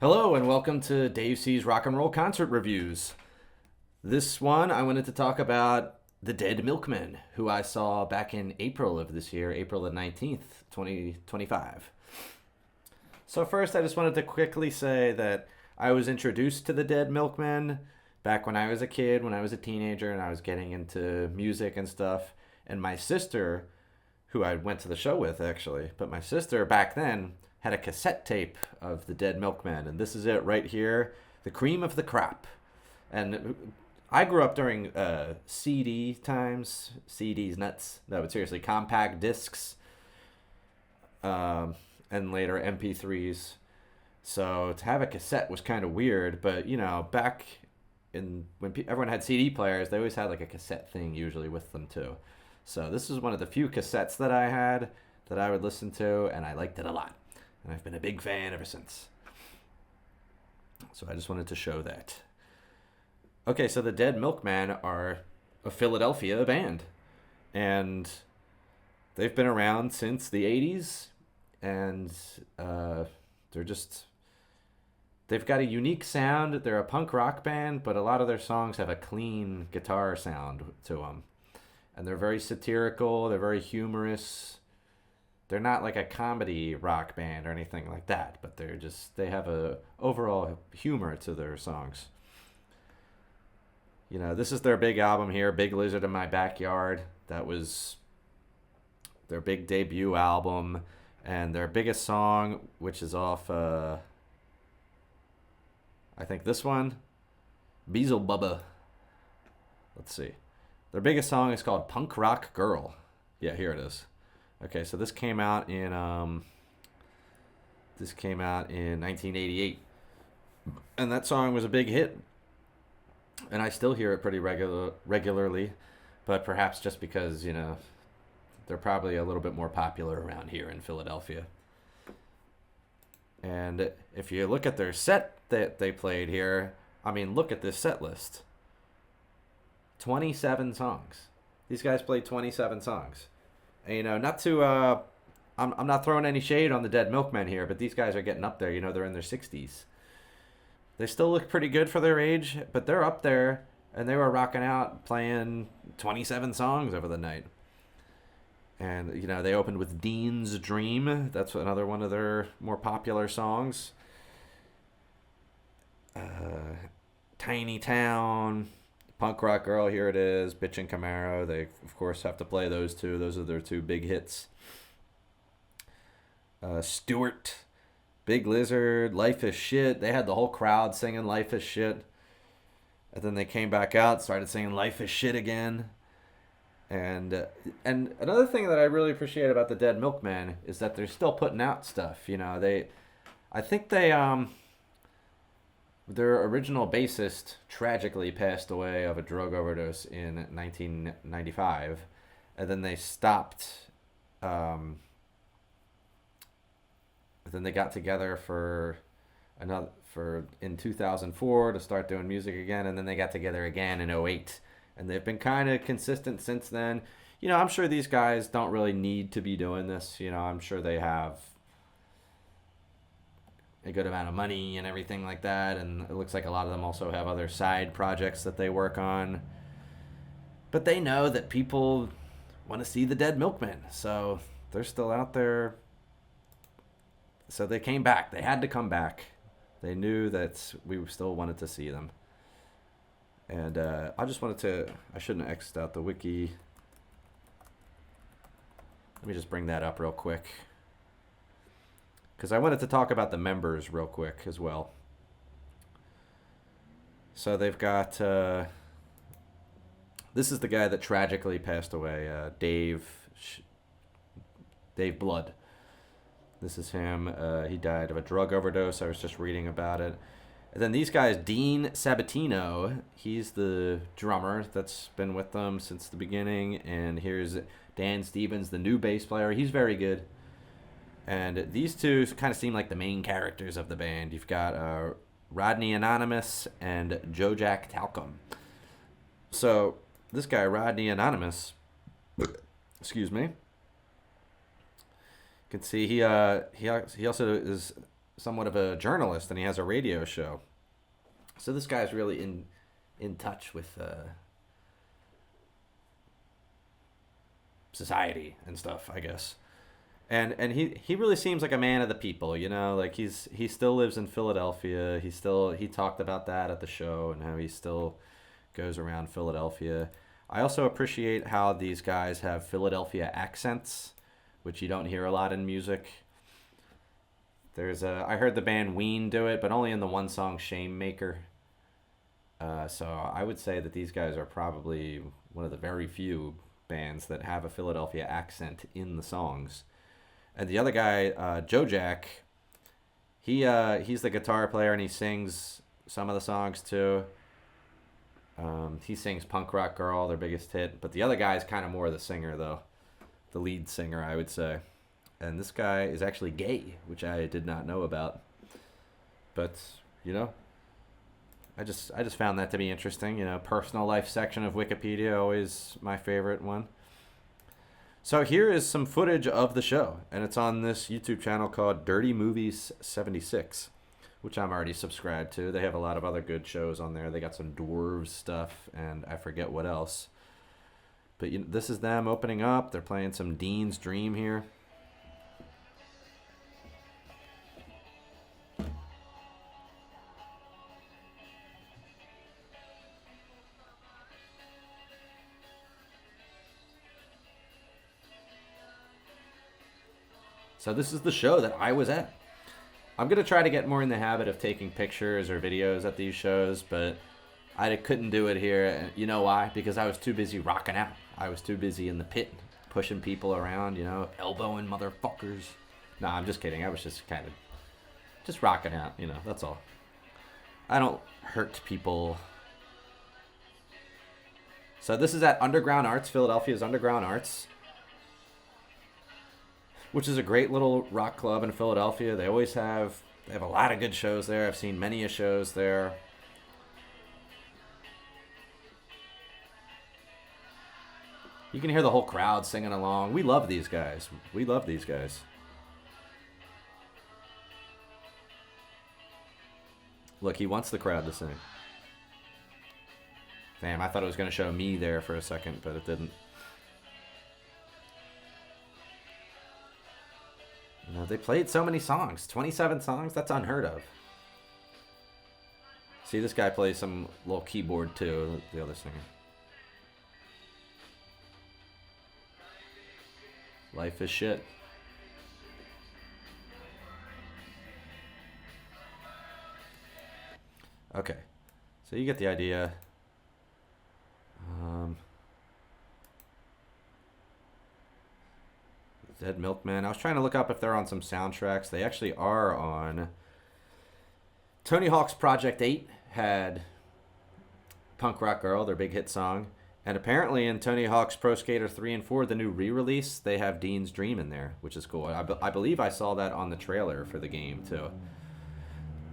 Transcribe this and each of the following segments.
Hello and welcome to Dave C's Rock and Roll Concert Reviews. This one I wanted to talk about the Dead Milkmen, who I saw back in April of this year, April the 19th, 2025. So first I just wanted to quickly say that I was introduced to the Dead Milkmen back when I was a kid, when I was a teenager and I was getting into music and stuff. And my sister, who I went to the show with actually, but my sister back then had a cassette tape of the Dead Milkmen, and this is it right here, the cream of the crop. And I grew up during CD times, CDs nuts. No, but seriously, compact discs, and later MP3s. So to have a cassette was kind of weird, but you know, back in when everyone had CD players, they always had like a cassette thing usually with them too. So this is one of the few cassettes that I had that I would listen to, and I liked it a lot. And I've been a big fan ever since. So I just wanted to show that. Okay, so the Dead Milkmen are a Philadelphia band. And they've been around since the 80s. And they've got a unique sound. They're a punk rock band, but a lot of their songs have a clean guitar sound to them. And they're very satirical, they're very humorous. They're not like a comedy rock band or anything like that, but they have a overall humor to their songs. You know, this is their big album here, Big Lizard in My Backyard. That was their big debut album, and their biggest song, which is off, I think this one, Beelzebubba. Let's see. Their biggest song is called Punk Rock Girl. Yeah, here it is. Okay, so this came out in 1988, and that song was a big hit, and I still hear it pretty regularly, but perhaps just because, you know, they're probably a little bit more popular around here in Philadelphia. And if you look at their set that they played here, I mean, look at this set list. 27 songs. These guys played 27 songs. And, you know, not to, I'm not throwing any shade on the Dead Milkmen here, but these guys are getting up there. You know, they're in their 60s. They still look pretty good for their age, but they're up there, and they were rocking out playing 27 songs over the night. And, you know, they opened with Dean's Dream. That's another one of their more popular songs. Tiny Town, Punk Rock Girl, here it is, Bitchin' Camaro. They, of course, have to play those two. Those are their two big hits. Stewart, Big Lizard, Life is Shit. They had the whole crowd singing Life is Shit. And then they came back out, started singing Life is Shit again. And another thing that I really appreciate about the Dead Milkmen is that they're still putting out stuff. You know, I think their original bassist tragically passed away of a drug overdose in 1995, and then they stopped. Then they got together in 2004 to start doing music again, and then they got together again in '08, and they've been kind of consistent since then. You know, I'm sure these guys don't really need to be doing this. You know, I'm sure they have a good amount of money and everything like that, and it looks like a lot of them also have other side projects that they work on, but they know that people want to see the Dead Milkmen, so they're still out there. So they came back. They had to come back. They knew that we still wanted to see them. And I shouldn't have X'd out the wiki. Let me just bring that up real quick, because I wanted to talk about the members real quick as well. So they've got, this is the guy that tragically passed away, Dave Blood. This is him. He died of a drug overdose. I was just reading about it. And then these guys, Dean Sabatino, he's the drummer that's been with them since the beginning. And here's Dan Stevens, the new bass player. He's very good. And these two kind of seem like the main characters of the band. You've got Rodney Anonymous and Joe Jack Talcum. So this guy, Rodney Anonymous, excuse me, you can see he also is somewhat of a journalist, and he has a radio show. So this guy's really in touch with society and stuff, I guess. And he really seems like a man of the people, you know, like he still lives in Philadelphia. He talked about that at the show and how he still goes around Philadelphia. I also appreciate how these guys have Philadelphia accents, which you don't hear a lot in music. I heard the band Ween do it, but only in the one song Shame Maker. So I would say that these guys are probably one of the very few bands that have a Philadelphia accent in the songs. And the other guy, Joe Jack, he's the guitar player and he sings some of the songs too. He sings Punk Rock Girl, their biggest hit. But the other guy is kind of more the singer, though. The lead singer, I would say. And this guy is actually gay, which I did not know about. But, you know, I just found that to be interesting. You know, personal life section of Wikipedia, always my favorite one. So here is some footage of the show, and it's on this YouTube channel called Dirty Movies 76, which I'm already subscribed to. They have a lot of other good shows on there. They got some dwarves stuff, and I forget what else. But this is them opening up. They're playing some Dean's Dream here. So this is the show that I was at. I'm going to try to get more in the habit of taking pictures or videos at these shows, but I couldn't do it here. And you know why? Because I was too busy rocking out. I was too busy in the pit, pushing people around, you know, elbowing motherfuckers. No, I'm just kidding. I was just kind of just rocking out, you know, that's all. I don't hurt people. So this is at Underground Arts, Philadelphia's Underground Arts, which is a great little rock club in Philadelphia. They have a lot of good shows there. I've seen many shows there. You can hear the whole crowd singing along. We love these guys. We love these guys. Look, he wants the crowd to sing. Damn, I thought it was going to show me there for a second, but it didn't. You know, they played so many songs. 27 songs? That's unheard of. See, this guy plays some little keyboard too, the other singer. Life is shit. Okay, so you get the idea. Dead Milkmen. I was trying to look up if they're on some soundtracks. They actually are on. Tony Hawk's Project 8 had Punk Rock Girl, their big hit song. And apparently in Tony Hawk's Pro Skater 3 and 4, the new re-release, they have Dean's Dream in there, which is cool. I believe I saw that on the trailer for the game, too.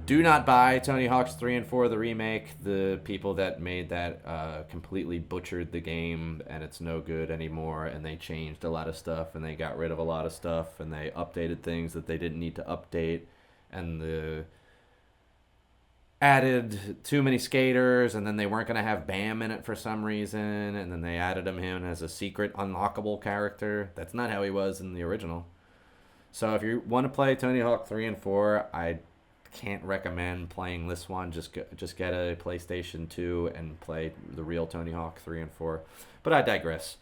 Do not buy Tony Hawk's 3 and 4, the remake. The people that made that completely butchered the game, and it's no good anymore, and they changed a lot of stuff, and they got rid of a lot of stuff, and they updated things that they didn't need to update, and added too many skaters, and then they weren't going to have Bam in it for some reason, and then they added him in as a secret unlockable character. That's not how he was in the original. So if you want to play Tony Hawk 3 and 4, I can't recommend playing this one. Just get a PlayStation 2 and play the real Tony Hawk 3 and 4. But I digress.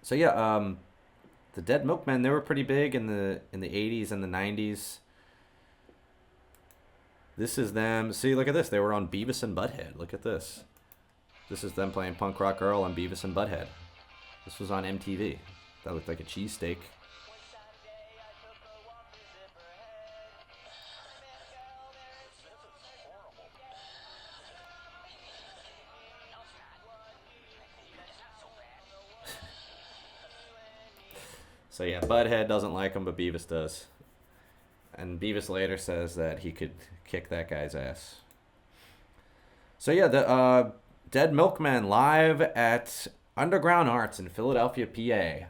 So yeah, the Dead Milkmen, they were pretty big in the 80s and the 90s. This is them. See, look at this. They were on Beavis and Butthead. Look at this. This is them playing Punk Rock Girl on Beavis and Butthead. This was on MTV. That looked like a cheesesteak. So yeah, Butthead doesn't like him, but Beavis does. And Beavis later says that he could kick that guy's ass. So yeah, the Dead Milkmen live at Underground Arts in Philadelphia, PA.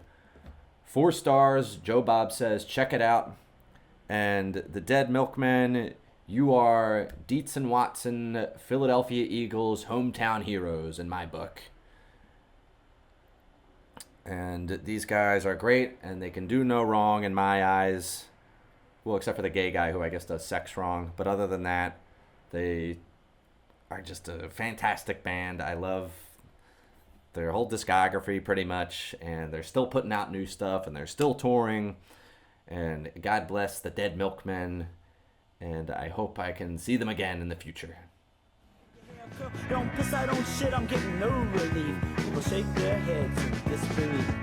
4 stars. Joe Bob says, check it out. And the Dead Milkmen, you are Dietz and Watson, Philadelphia Eagles, hometown heroes in my book. And these guys are great, and they can do no wrong in my eyes. Well, except for the gay guy who I guess does sex wrong. But other than that, they are just a fantastic band. I love their whole discography pretty much, and they're still putting out new stuff, and they're still touring. And God bless the Dead Milkmen, and I hope I can see them again in the future. Don't piss, I don't shit, I'm getting no relief. People shake their heads in disbelief.